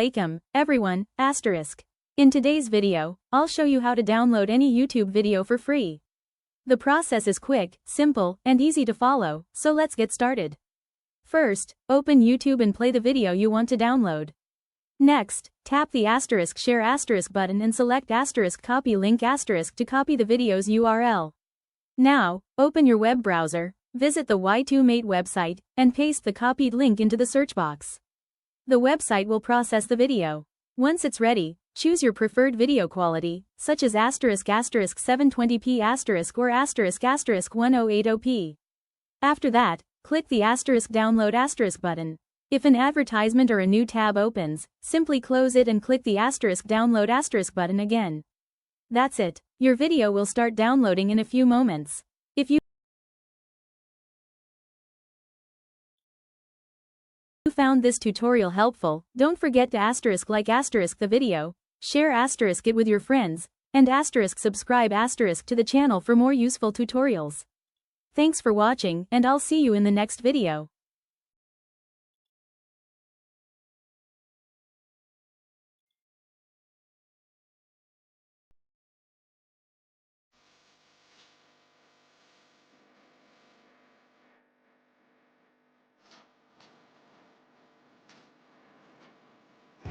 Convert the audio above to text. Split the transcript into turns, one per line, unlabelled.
Assalamualaikum, everyone, asterisk. In today's video, I'll show you how to download any YouTube video for free. The process is quick, simple, and easy to follow, so let's get started. First, open YouTube and play the video you want to download. Next, tap the share button and select copy link to copy the video's URL. Now, open your web browser, visit the Y2Mate website, and paste the copied link into the search box. The website will process the video. Once it's ready, choose your preferred video quality, such as **720p** or **1080p. After that, click the download button. If an advertisement or a new tab opens, simply close it and click the download button again. That's it. Your video will start downloading in a few moments. If you found this tutorial helpful, don't forget to like the video, share it with your friends, and subscribe to the channel for more useful tutorials. Thanks for watching, and I'll see you in the next video.